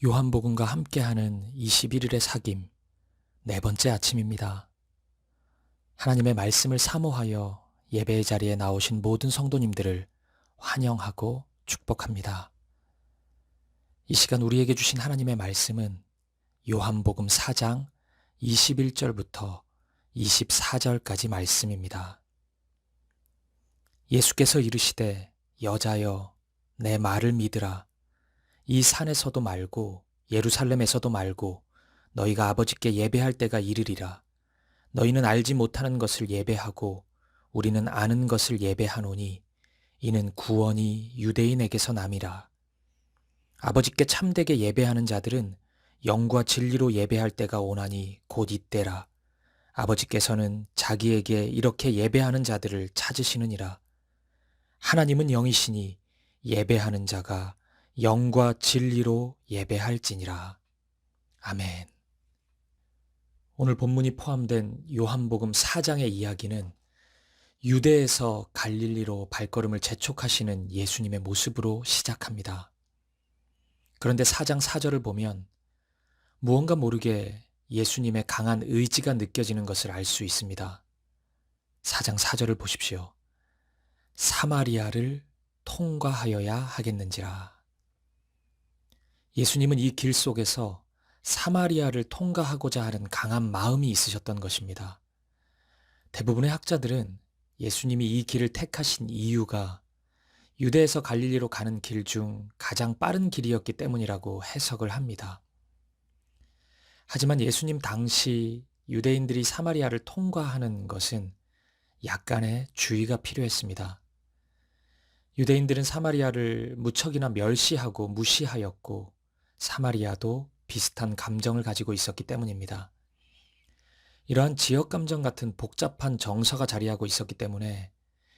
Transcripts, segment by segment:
요한복음과 함께하는 21일의 사귐, 네 번째 아침입니다. 하나님의 말씀을 사모하여 예배의 자리에 나오신 모든 성도님들을 환영하고 축복합니다. 이 시간 우리에게 주신 하나님의 말씀은 요한복음 4장 21절부터 24절까지 말씀입니다. 예수께서 이르시되 여자여 내 말을 믿으라. 이 산에서도 말고 예루살렘에서도 말고 너희가 아버지께 예배할 때가 이르리라. 너희는 알지 못하는 것을 예배하고 우리는 아는 것을 예배하노니 이는 구원이 유대인에게서 남이라. 아버지께 참되게 예배하는 자들은 영과 진리로 예배할 때가 오나니 곧 이때라. 아버지께서는 자기에게 이렇게 예배하는 자들을 찾으시느니라. 하나님은 영이시니 예배하는 자가 영과 진리로 예배할지니라. 아멘. 오늘 본문이 포함된 요한복음 4장의 이야기는 유대에서 갈릴리로 발걸음을 재촉하시는 예수님의 모습으로 시작합니다. 그런데 4장 4절을 보면 무언가 모르게 예수님의 강한 의지가 느껴지는 것을 알 수 있습니다. 4장 4절을 보십시오. 사마리아를 통과하여야 하겠는지라. 예수님은 이 길 속에서 사마리아를 통과하고자 하는 강한 마음이 있으셨던 것입니다. 대부분의 학자들은 예수님이 이 길을 택하신 이유가 유대에서 갈릴리로 가는 길 중 가장 빠른 길이었기 때문이라고 해석을 합니다. 하지만 예수님 당시 유대인들이 사마리아를 통과하는 것은 약간의 주의가 필요했습니다. 유대인들은 사마리아를 무척이나 멸시하고 무시하였고 사마리아도 비슷한 감정을 가지고 있었기 때문입니다. 이러한 지역 감정 같은 복잡한 정서가 자리하고 있었기 때문에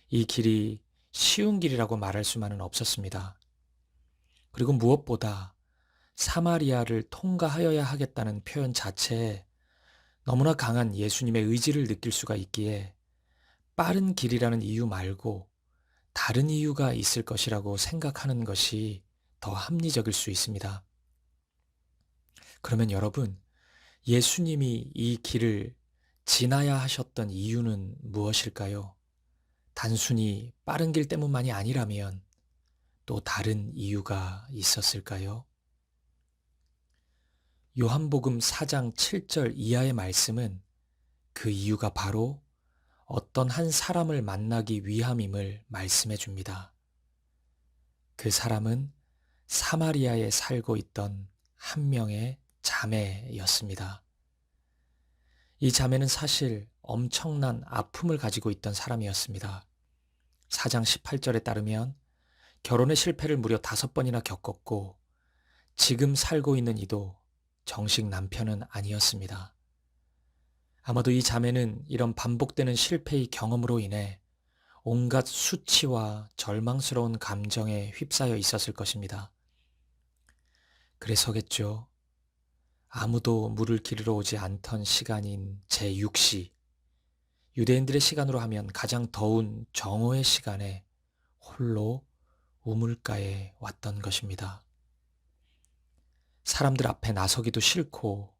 이 길이 쉬운 길이라고 말할 수만은 없었습니다. 그리고 무엇보다 사마리아를 통과하여야 하겠다는 표현 자체에 너무나 강한 예수님의 의지를 느낄 수가 있기에 빠른 길이라는 이유 말고 다른 이유가 있을 것이라고 생각하는 것이 더 합리적일 수 있습니다. 그러면 여러분, 예수님이 이 길을 지나야 하셨던 이유는 무엇일까요? 단순히 빠른 길 때문만이 아니라면 또 다른 이유가 있었을까요? 요한복음 4장 7절 이하의 말씀은 그 이유가 바로 어떤 한 사람을 만나기 위함임을 말씀해 줍니다. 그 사람은 사마리아에 살고 있던 한 명의 자매였습니다. 이 자매는 사실 엄청난 아픔을 가지고 있던 사람이었습니다. 4장 18절에 따르면 결혼의 실패를 무려 5번이나 겪었고 지금 살고 있는 이도 정식 남편은 아니었습니다. 아마도 이 자매는 이런 반복되는 실패의 경험으로 인해 온갖 수치와 절망스러운 감정에 휩싸여 있었을 것입니다. 그래서겠죠. 아무도 물을 기르러 오지 않던 시간인 제6시, 유대인들의 시간으로 하면 가장 더운 정오의 시간에 홀로 우물가에 왔던 것입니다. 사람들 앞에 나서기도 싫고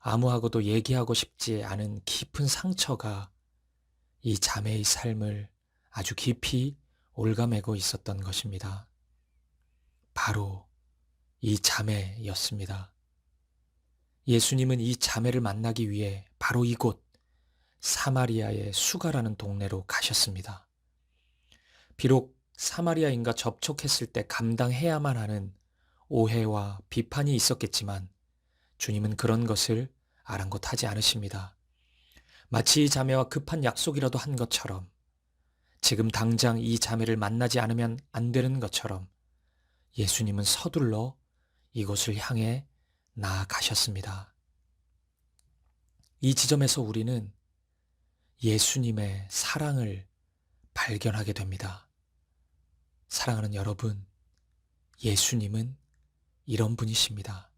아무하고도 얘기하고 싶지 않은 깊은 상처가 이 자매의 삶을 아주 깊이 올가매고 있었던 것입니다. 바로 이 자매였습니다. 예수님은 이 자매를 만나기 위해 바로 이곳 사마리아의 수가라는 동네로 가셨습니다. 비록 사마리아인과 접촉했을 때 감당해야만 하는 오해와 비판이 있었겠지만 주님은 그런 것을 아랑곳하지 않으십니다. 마치 이 자매와 급한 약속이라도 한 것처럼 지금 당장 이 자매를 만나지 않으면 안 되는 것처럼 예수님은 서둘러 이곳을 향해 나아가셨습니다. 이 지점에서 우리는 예수님의 사랑을 발견하게 됩니다. 사랑하는 여러분, 예수님은 이런 분이십니다.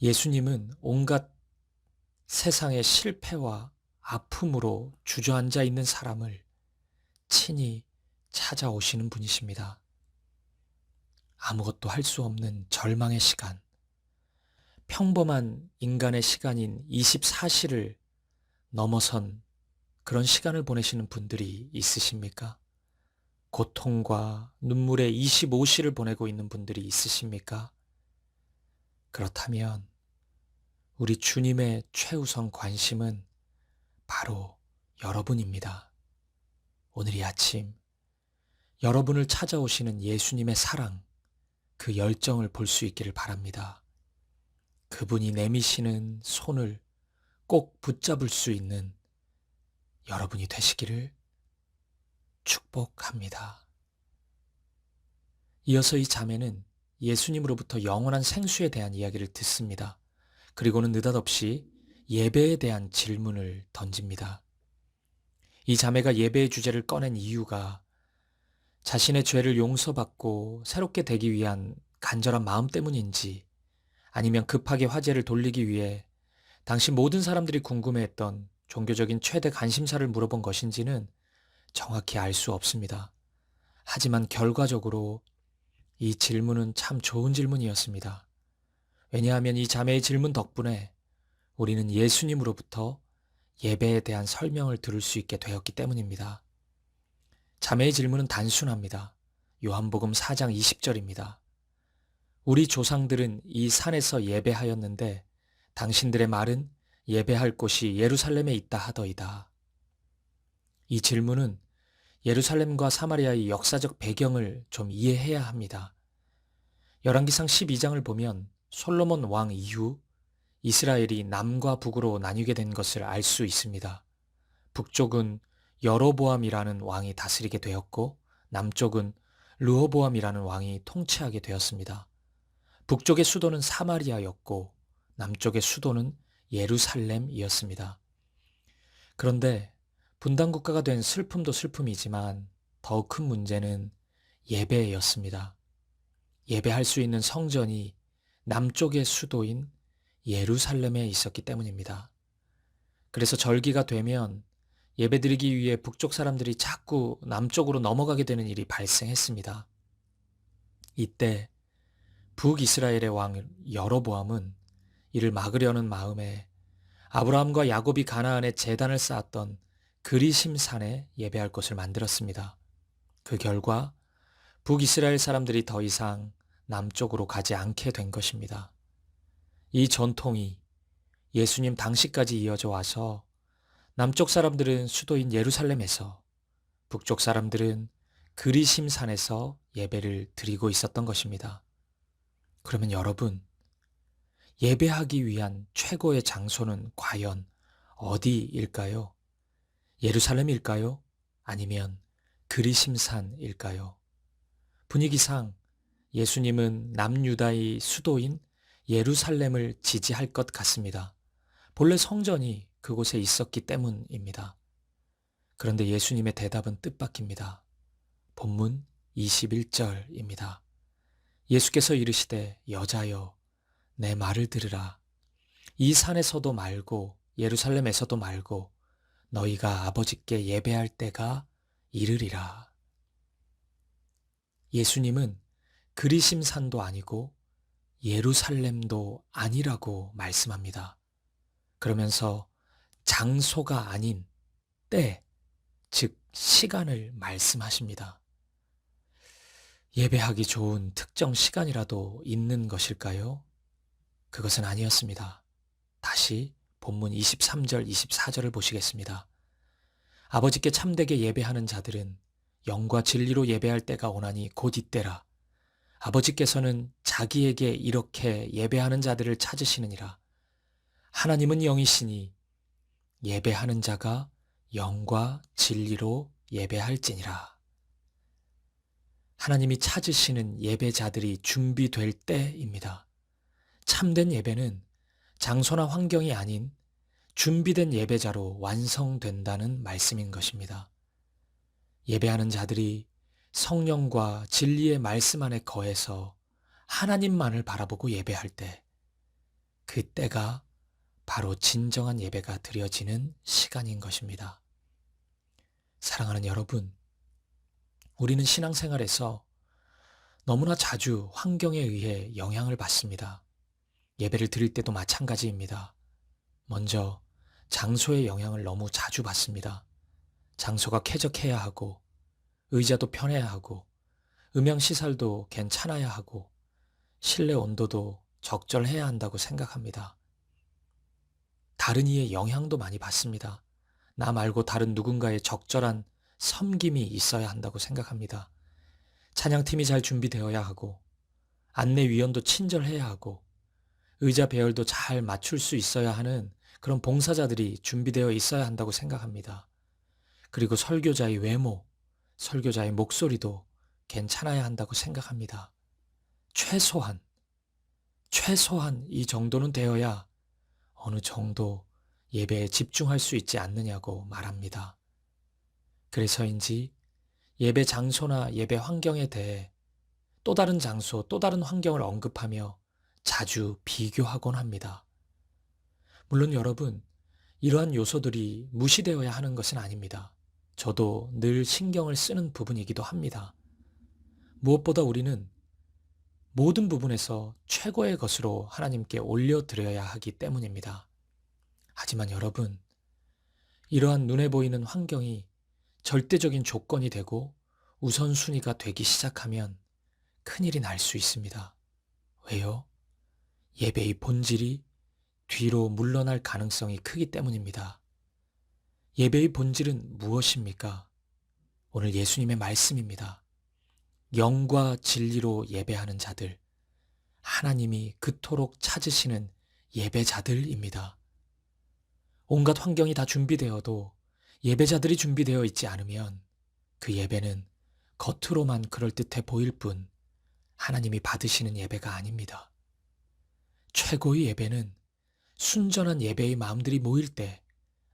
예수님은 온갖 세상의 실패와 아픔으로 주저앉아 있는 사람을 친히 찾아오시는 분이십니다. 아무것도 할 수 없는 절망의 시간, 평범한 인간의 시간인 24시를 넘어선 그런 시간을 보내시는 분들이 있으십니까? 고통과 눈물의 25시를 보내고 있는 분들이 있으십니까? 그렇다면 우리 주님의 최우선 관심은 바로 여러분입니다. 오늘 이 아침 여러분을 찾아오시는 예수님의 사랑, 그 열정을 볼 수 있기를 바랍니다. 그분이 내미시는 손을 꼭 붙잡을 수 있는 여러분이 되시기를 축복합니다. 이어서 이 자매는 예수님으로부터 영원한 생수에 대한 이야기를 듣습니다. 그리고는 느닷없이 예배에 대한 질문을 던집니다. 이 자매가 예배의 주제를 꺼낸 이유가 자신의 죄를 용서받고 새롭게 되기 위한 간절한 마음 때문인지, 아니면 급하게 화제를 돌리기 위해 당시 모든 사람들이 궁금해했던 종교적인 최대 관심사를 물어본 것인지는 정확히 알 수 없습니다. 하지만 결과적으로 이 질문은 참 좋은 질문이었습니다. 왜냐하면 이 자매의 질문 덕분에 우리는 예수님으로부터 예배에 대한 설명을 들을 수 있게 되었기 때문입니다. 자매의 질문은 단순합니다. 요한복음 4장 20절입니다. 우리 조상들은 이 산에서 예배하였는데 당신들의 말은 예배할 곳이 예루살렘에 있다 하더이다. 이 질문은 예루살렘과 사마리아의 역사적 배경을 좀 이해해야 합니다. 열왕기상 12장을 보면 솔로몬 왕 이후 이스라엘이 남과 북으로 나뉘게 된 것을 알 수 있습니다. 북쪽은 여로보암이라는 왕이 다스리게 되었고 남쪽은 르호보암이라는 왕이 통치하게 되었습니다. 북쪽의 수도는 사마리아였고 남쪽의 수도는 예루살렘이었습니다. 그런데 분단국가가 된 슬픔도 슬픔이지만 더 큰 문제는 예배였습니다. 예배할 수 있는 성전이 남쪽의 수도인 예루살렘에 있었기 때문입니다. 그래서 절기가 되면 예배드리기 위해 북쪽 사람들이 자꾸 남쪽으로 넘어가게 되는 일이 발생했습니다. 이때 북이스라엘의 왕 여로보암은 이를 막으려는 마음에 아브라함과 야곱이 가나안에 제단을 쌓았던 그리심산에 예배할 곳을 만들었습니다. 그 결과 북이스라엘 사람들이 더 이상 남쪽으로 가지 않게 된 것입니다. 이 전통이 예수님 당시까지 이어져 와서 남쪽 사람들은 수도인 예루살렘에서, 북쪽 사람들은 그리심산에서 예배를 드리고 있었던 것입니다. 그러면 여러분, 예배하기 위한 최고의 장소는 과연 어디일까요? 예루살렘일까요? 아니면 그리심산일까요? 분위기상 예수님은 남유다의 수도인 예루살렘을 지지할 것 같습니다. 본래 성전이 그곳에 있었기 때문입니다. 그런데 예수님의 대답은 뜻밖입니다. 본문 21절입니다. 예수께서 이르시되 여자여 내 말을 들으라. 이 산에서도 말고 예루살렘에서도 말고 너희가 아버지께 예배할 때가 이르리라. 예수님은 그리심산도 아니고 예루살렘도 아니라고 말씀합니다. 그러면서 장소가 아닌 때, 즉 시간을 말씀하십니다. 예배하기 좋은 특정 시간이라도 있는 것일까요? 그것은 아니었습니다. 다시 본문 23절, 24절을 보시겠습니다. 아버지께 참되게 예배하는 자들은 영과 진리로 예배할 때가 오나니 곧 이때라. 아버지께서는 자기에게 이렇게 예배하는 자들을 찾으시느니라. 하나님은 영이시니 예배하는 자가 영과 진리로 예배할지니라. 하나님이 찾으시는 예배자들이 준비될 때입니다. 참된 예배는 장소나 환경이 아닌 준비된 예배자로 완성된다는 말씀인 것입니다. 예배하는 자들이 성령과 진리의 말씀 안에 거해서 하나님만을 바라보고 예배할 때, 그때가 바로 진정한 예배가 드려지는 시간인 것입니다. 사랑하는 여러분, 우리는 신앙생활에서 너무나 자주 환경에 의해 영향을 받습니다. 예배를 드릴 때도 마찬가지입니다. 먼저 장소의 영향을 너무 자주 받습니다. 장소가 쾌적해야 하고, 의자도 편해야 하고, 음향 시설도 괜찮아야 하고, 실내 온도도 적절해야 한다고 생각합니다. 다른 이의 영향도 많이 받습니다. 나 말고 다른 누군가의 적절한 섬김이 있어야 한다고 생각합니다. 찬양팀이 잘 준비되어야 하고, 안내위원도 친절해야 하고, 의자 배열도 잘 맞출 수 있어야 하는 그런 봉사자들이 준비되어 있어야 한다고 생각합니다. 그리고 설교자의 외모, 설교자의 목소리도 괜찮아야 한다고 생각합니다. 최소한 이 정도는 되어야 어느 정도 예배에 집중할 수 있지 않느냐고 말합니다. 그래서인지 예배 장소나 예배 환경에 대해 또 다른 장소, 또 다른 환경을 언급하며 자주 비교하곤 합니다. 물론 여러분, 이러한 요소들이 무시되어야 하는 것은 아닙니다. 저도 늘 신경을 쓰는 부분이기도 합니다. 무엇보다 우리는 모든 부분에서 최고의 것으로 하나님께 올려드려야 하기 때문입니다. 하지만 여러분, 이러한 눈에 보이는 환경이 절대적인 조건이 되고 우선순위가 되기 시작하면 큰일이 날 수 있습니다. 왜요? 예배의 본질이 뒤로 물러날 가능성이 크기 때문입니다. 예배의 본질은 무엇입니까? 오늘 예수님의 말씀입니다. 영과 진리로 예배하는 자들, 하나님이 그토록 찾으시는 예배자들입니다. 온갖 환경이 다 준비되어도 예배자들이 준비되어 있지 않으면 그 예배는 겉으로만 그럴듯해 보일 뿐 하나님이 받으시는 예배가 아닙니다. 최고의 예배는 순전한 예배의 마음들이 모일 때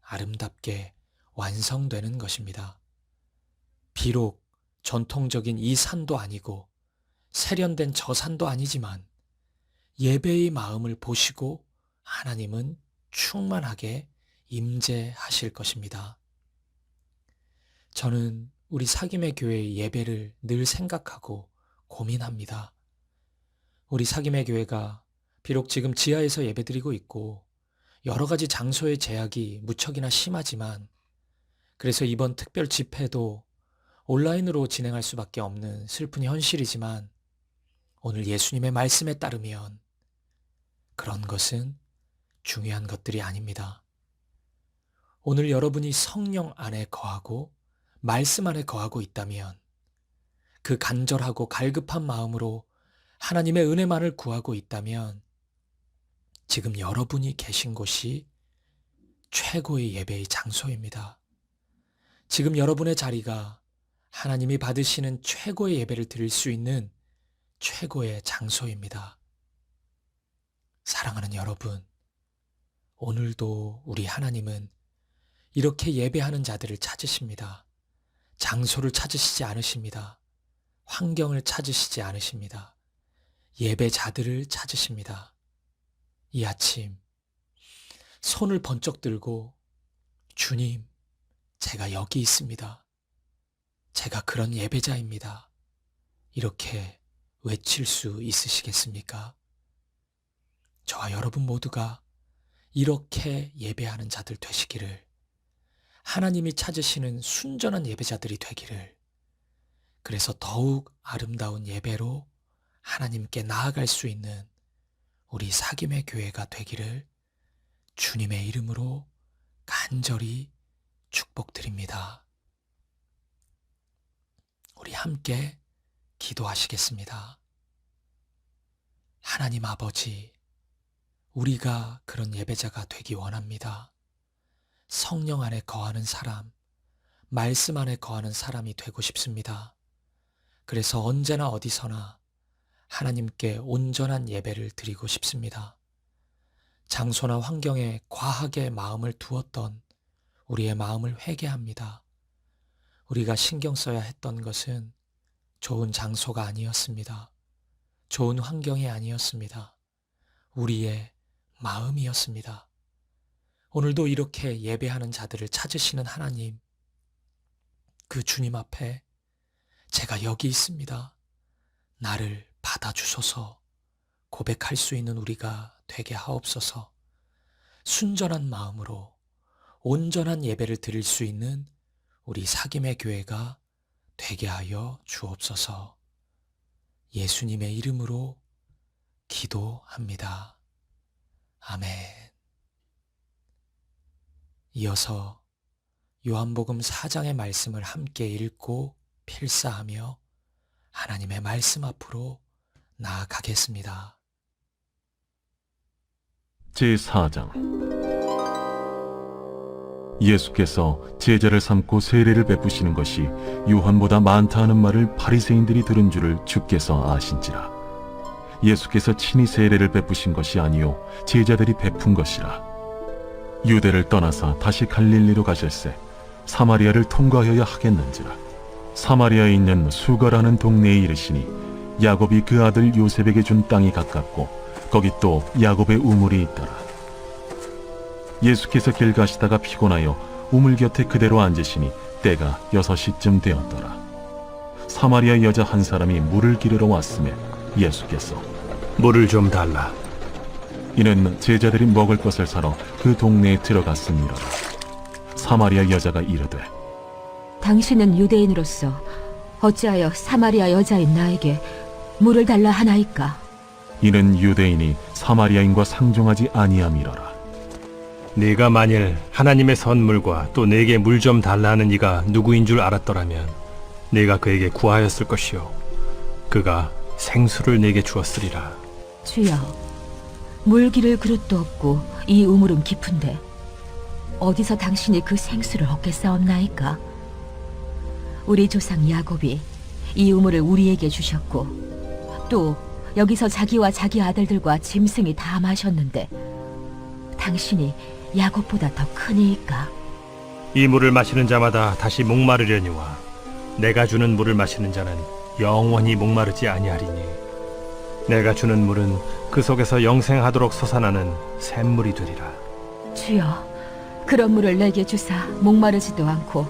아름답게 완성되는 것입니다. 비록 전통적인 이 산도 아니고 세련된 저 산도 아니지만 예배의 마음을 보시고 하나님은 충만하게 임재하실 것입니다. 저는 우리 사김의 교회의 예배를 늘 생각하고 고민합니다. 우리 사김의 교회가 비록 지금 지하에서 예배드리고 있고 여러 가지 장소의 제약이 무척이나 심하지만 그래서 이번 특별 집회도 온라인으로 진행할 수밖에 없는 슬픈 현실이지만 오늘 예수님의 말씀에 따르면 그런 것은 중요한 것들이 아닙니다. 오늘 여러분이 성령 안에 거하고 말씀 안에 거하고 있다면 그 간절하고 갈급한 마음으로 하나님의 은혜만을 구하고 있다면 지금 여러분이 계신 곳이 최고의 예배의 장소입니다. 지금 여러분의 자리가 하나님이 받으시는 최고의 예배를 드릴 수 있는 최고의 장소입니다. 사랑하는 여러분, 오늘도 우리 하나님은 이렇게 예배하는 자들을 찾으십니다. 장소를 찾으시지 않으십니다. 환경을 찾으시지 않으십니다. 예배자들을 찾으십니다. 이 아침 손을 번쩍 들고 주님, 제가 여기 있습니다. 제가 그런 예배자입니다. 이렇게 외칠 수 있으시겠습니까? 저와 여러분 모두가 이렇게 예배하는 자들 되시기를, 하나님이 찾으시는 순전한 예배자들이 되기를, 그래서 더욱 아름다운 예배로 하나님께 나아갈 수 있는 우리 사김의 교회가 되기를 주님의 이름으로 간절히 축복드립니다. 우리 함께 기도하시겠습니다. 하나님 아버지, 우리가 그런 예배자가 되기 원합니다. 성령 안에 거하는 사람, 말씀 안에 거하는 사람이 되고 싶습니다. 그래서 언제나 어디서나 하나님께 온전한 예배를 드리고 싶습니다. 장소나 환경에 과하게 마음을 두었던 우리의 마음을 회개합니다. 우리가 신경 써야 했던 것은 좋은 장소가 아니었습니다. 좋은 환경이 아니었습니다. 우리의 마음이었습니다. 오늘도 이렇게 예배하는 자들을 찾으시는 하나님, 그 주님 앞에 제가 여기 있습니다. 나를 받아주소서 고백할 수 있는 우리가 되게 되게 하옵소서. 순전한 마음으로 온전한 예배를 드릴 수 있는 우리 사김의 교회가 되게 하여 주옵소서. 예수님의 이름으로 기도합니다. 아멘. 이어서 요한복음 4장의 말씀을 함께 읽고 필사하며 하나님의 말씀 앞으로 나아가겠습니다. 제4장. 예수께서 제자를 삼고 세례를 베푸시는 것이 요한보다 많다 하는 말을 바리새인들이 들은 줄을 주께서 아신지라. 예수께서 친히 세례를 베푸신 것이 아니요 제자들이 베푼 것이라. 유대를 떠나사 다시 갈릴리로 가실새 사마리아를 통과하여야 하겠는지라. 사마리아에 있는 수가라는 동네에 이르시니 야곱이 그 아들 요셉에게 준 땅이 가깝고 거기 또 야곱의 우물이 있더라. 예수께서 길 가시다가 피곤하여 우물 곁에 그대로 앉으시니 때가 6시쯤 되었더라. 사마리아 여자 한 사람이 물을 기르러 왔음에 예수께서 물을 좀 달라. 이는 제자들이 먹을 것을 사러 그 동네에 들어갔음이로라. 사마리아 여자가 이르되 당신은 유대인으로서 어찌하여 사마리아 여자인 나에게 물을 달라 하나이까? 이는 유대인이 사마리아인과 상종하지 아니함이로라. 네가 만일 하나님의 선물과 또 내게 물 좀 달라 하는 이가 누구인 줄 알았더라면 네가 그에게 구하였을 것이요 그가 생수를 내게 주었으리라. 주여, 물 기를 그릇도 없고 이 우물은 깊은데 어디서 당신이 그 생수를 얻겠사옵나이까? 우리 조상 야곱이 이 우물을 우리에게 주셨고 또 여기서 자기와 자기 아들들과 짐승이 다 마셨는데 당신이 야곱보다 더 크니이까? 이 물을 마시는 자마다 다시 목마르려니와 내가 주는 물을 마시는 자는 영원히 목마르지 아니하리니 내가 주는 물은 그 속에서 영생하도록 솟아나는 샘물이 되리라. 주여, 그런 물을 내게 주사 목마르지도 않고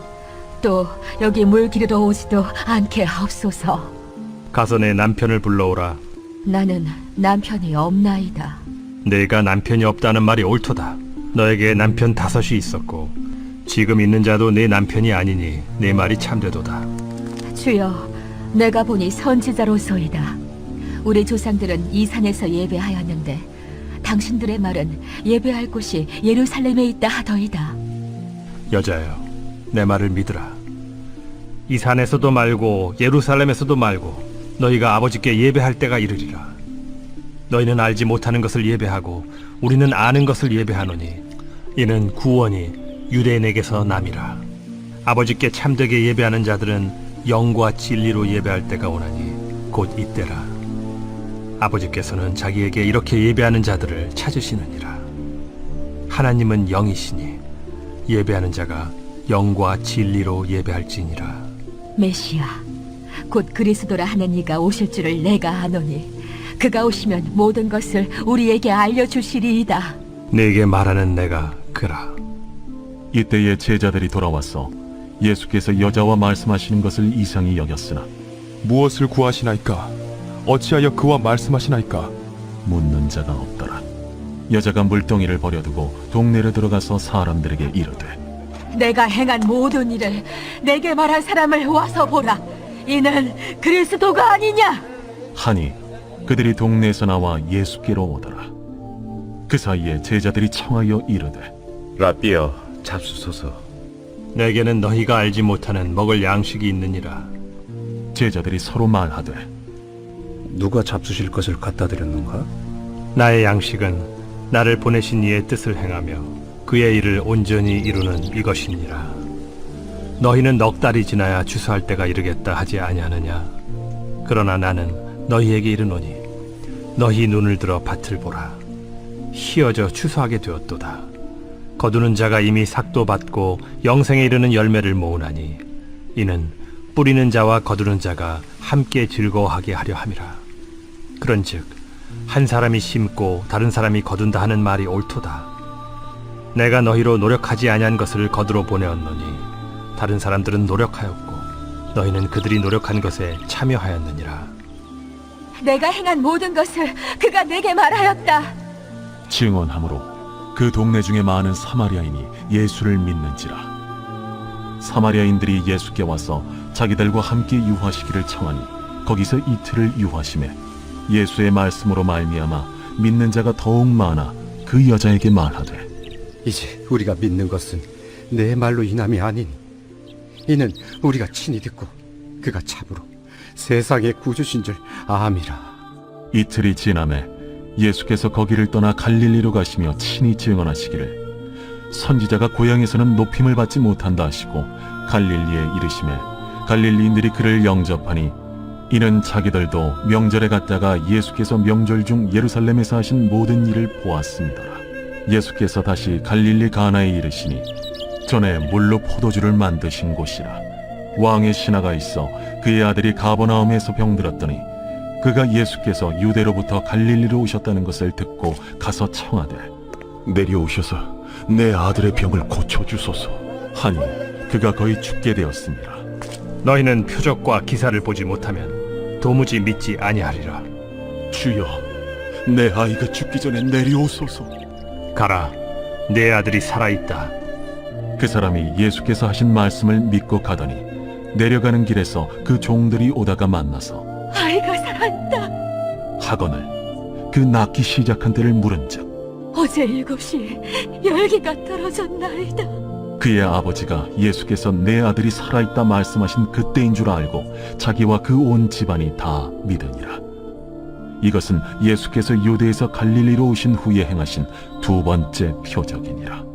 또 여기 물 기르러 오지도 않게 하옵소서. 가서 내 남편을 불러오라. 나는 남편이 없나이다. 내가 남편이 없다는 말이 옳도다. 너에게 남편 5이 있었고 지금 있는 자도 내 남편이 아니니 내 말이 참되도다. 주여, 내가 보니 선지자로소이다. 우리 조상들은 이 산에서 예배하였는데 당신들의 말은 예배할 곳이 예루살렘에 있다 하더이다. 여자여, 내 말을 믿으라. 이 산에서도 말고 예루살렘에서도 말고 너희가 아버지께 예배할 때가 이르리라. 너희는 알지 못하는 것을 예배하고 우리는 아는 것을 예배하노니 이는 구원이 유대인에게서 남이라. 아버지께 참되게 예배하는 자들은 영과 진리로 예배할 때가 오나니 곧 이때라. 아버지께서는 자기에게 이렇게 예배하는 자들을 찾으시느니라. 하나님은 영이시니 예배하는 자가 영과 진리로 예배할지니라. 메시아, 곧 그리스도라 하는 이가 오실 줄을 내가 아노니 그가 오시면 모든 것을 우리에게 알려주시리이다. 내게 말하는 내가 그라. 이때에 제자들이 돌아와서 예수께서 여자와 말씀하시는 것을 이상히 여겼으나 무엇을 구하시나이까? 어찌하여 그와 말씀하시나이까? 묻는 자가 없더라. 여자가 물동이를 버려두고 동네로 들어가서 사람들에게 이르되 내가 행한 모든 일을 내게 말한 사람을 와서 보라. 이는 그리스도가 아니냐? 하니 그들이 동네에서 나와 예수께로 오더라. 그 사이에 제자들이 청하여 이르되 라삐여, 잡수소서. 내게는 너희가 알지 못하는 먹을 양식이 있느니라. 제자들이 서로 말하되 누가 잡수실 것을 갖다 드렸는가? 나의 양식은 나를 보내신 이의 뜻을 행하며 그의 일을 온전히 이루는 이것이니라. 너희는 넉 달이 지나야 추수할 때가 이르겠다 하지 아니하느냐? 그러나 나는 너희에게 이르노니 너희 눈을 들어 밭을 보라. 희어져 추수하게 되었도다. 거두는 자가 이미 삭도 받고 영생에 이르는 열매를 모으나니 이는 뿌리는 자와 거두는 자가 함께 즐거워하게 하려 함이라. 그런즉 한 사람이 심고 다른 사람이 거둔다 하는 말이 옳도다. 내가 너희로 노력하지 아니한 것을 거두러 보내었노니 다른 사람들은 노력하였고 너희는 그들이 노력한 것에 참여하였느니라. 내가 행한 모든 것을 그가 내게 말하였다. 증언하므로 그 동네 중에 많은 사마리아인이 예수를 믿는지라. 사마리아인들이 예수께 와서 자기들과 함께 유하시기를 청하니 거기서 이틀을 유하심에 예수의 말씀으로 말미암아 믿는 자가 더욱 많아 그 여자에게 말하되 이제 우리가 믿는 것은 내 말로 인함이 아니니 이는 우리가 친히 듣고 그가 참으로 세상의 구주신 줄 암이라. 이틀이 지남에 예수께서 거기를 떠나 갈릴리로 가시며 친히 증언하시기를 선지자가 고향에서는 높임을 받지 못한다 하시고 갈릴리에 이르심에 갈릴리인들이 그를 영접하니 이는 자기들도 명절에 갔다가 예수께서 명절 중 예루살렘에서 하신 모든 일을 보았습니다. 예수께서 다시 갈릴리 가나에 이르시니 전에 물로 포도주를 만드신 곳이라. 왕의 신하가 있어 그의 아들이 가버나움에서 병들었더니 그가 예수께서 유대로부터 갈릴리로 오셨다는 것을 듣고 가서 청하되 내려오셔서 내 아들의 병을 고쳐주소서. 하니 그가 거의 죽게 되었습니다. 너희는 표적과 기사를 보지 못하면 도무지 믿지 아니하리라. 주여, 내 아이가 죽기 전에 내려오소서. 가라, 내 아들이 살아있다. 그 사람이 예수께서 하신 말씀을 믿고 가더니 내려가는 길에서 그 종들이 오다가 만나서 아이가 살아있다. 하거늘 그 낳기 시작한 때를 물은즉 어제 7시에 열기가 떨어졌나이다. 그의 아버지가 예수께서 내 아들이 살아있다 말씀하신 그때인 줄 알고 자기와 그 온 집안이 다 믿으니라. 이것은 예수께서 유대에서 갈릴리로 오신 후에 행하신 두 번째 표적이니라.